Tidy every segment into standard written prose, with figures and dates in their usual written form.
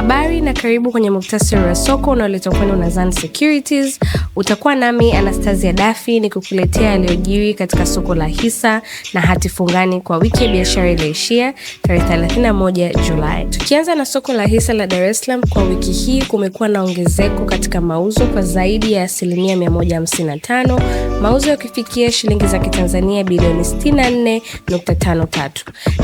Habari na karibu kwenye muhtasari wa soko unaoletwa kwenu na Zan Securities. Utakuwa nami Anastasia Dafi nikukuletea yaliyojiri katika soko la hisa na hati fungani kwa wiki ya biashara iliyoishia tarehe 31 Julai. Tukianza na soko la hisa la Dar es Salaam, kwa wiki hii kumekuwa na ongezeko katika mauzo kwa zaidi ya 155%, mauzo yakifikia shilingi za Kitanzania bilioni 64.53.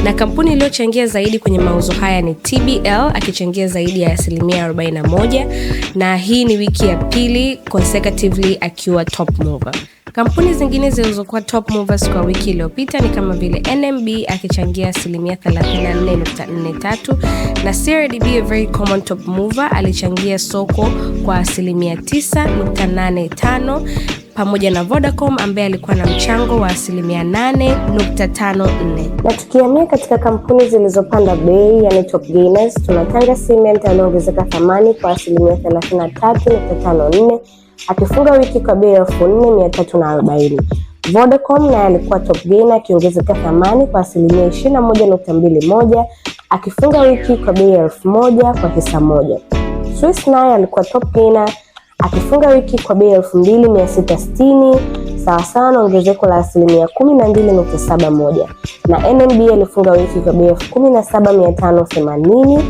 Na kampuni iliyochangia zaidi kwenye mauzo haya ni TBL akichangia zaidi ya 41%, na hii ni wiki ya pili consecutively akiwa top mover. Kampuni zingine zilizokuwa top movers kwa wiki iliyopita ni kama vile NMB akichangia 34.43, na CRDB, a very common top mover, alichangia soko kwa 9.85, pamoja na Vodacom ambaye alikuwa na mchango wa 8.54. Na tukihamia katika kampuni zilizopanda bei, yani top gainers, tuna Tanga Cement aliongezeka thamani kwa 33.54 akifunga wiki kwa bei ya 4340. Vodacom naye alikuwa top gainer akiongezeka thamani kwa 21.21 akifunga wiki kwa bei ya 1000 kwa hisa moja. Swiss naye alikuwa top gainer akifunga wiki kwa bei ya 2660 sawa na ongezeko la 12.71, na NMB alifunga wiki kwa bei ya 17580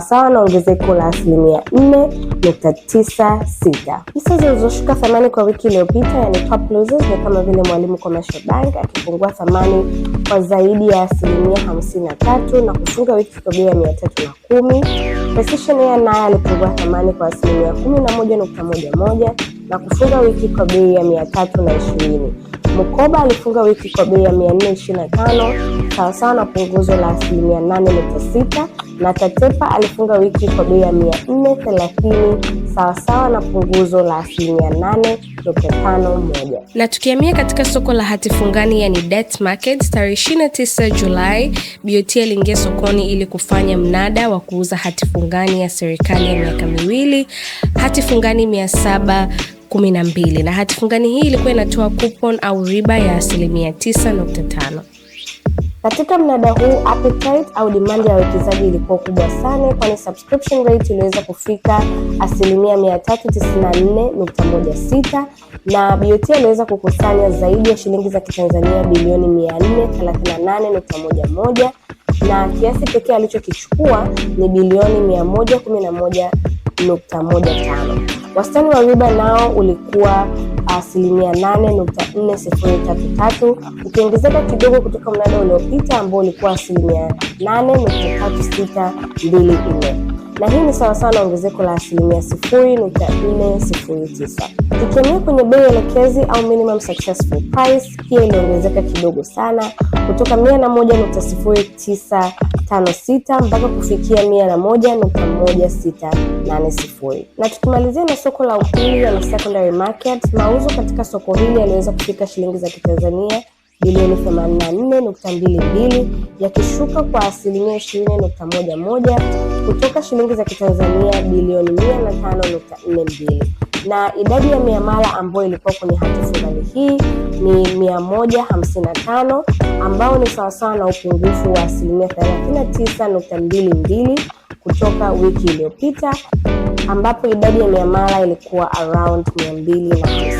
sawa na ongezeko la 4.96. Hisa zilizoshuka thamani kwa wiki iliyopita, yani top losers, ni kama vile Mwalimu Commercial Bank akipungua thamani kwa zaidi ya 53% na kufunga wiki kwa bei ya 310. Precision Air naye alipungua thamani kwa 11.11 na kufunga wiki kwa bei ya 320. Mkoba alifunga wiki kwa bei ya 425 sawa na punguzo la 8.6, na Tatepa alifunga wiki kwa bei ya 430 sawa na punguzo la 8.51. Na tukihamia katika soko la hati fungani, yani debt market, tarehe 29 Julai, BOT aliingia sokoni ili kufanya mnada wa kuuza hati fungani ya serikali ya miaka miwili, hati fungani 712, na hati fungani hii ilikuwa inatoa coupon au riba ya 9.5. Katika mnada huu, appetite au demand ya wawekezaji ilikuwa kubwa sana, kwani subscription rate iliweza kufika 394.16, na BOT aliweza kukusanya zaidi ya shilingi za Kitanzania bilioni 438.11, na kiasi pekee alichokichukua ni bilioni 111.15. Wastani wa riba nao ulikuwa 8.4033, ukiongezeka kidogo kutoka mnada uliopita ambao ulikuwa 8.3624, na hii ni sawa na ongezeko la 0.409. Tukiamia kwenye bei elekezi au minimum successful price, pia iliongezeka kidogo sana kutoka 101.0956 mpaka kufikia 101.1680. Na tukimalizia na soko la upili na secondary market, mauzo katika soko hili yaliweza kufika shilingi za Kitanzania bilioni 84.22 yakishuka kwa 20.11 kutoka shilingi za Kitanzania bilioni 105.42, na idadi ya miamala ambayo ilikuwa kwenye hati fungani hii ni 155, ambao ni sawa na upungufu wa 39.22 kutoka wiki iliyopita, ambapo idadi ya miamala ilikuwa around 250.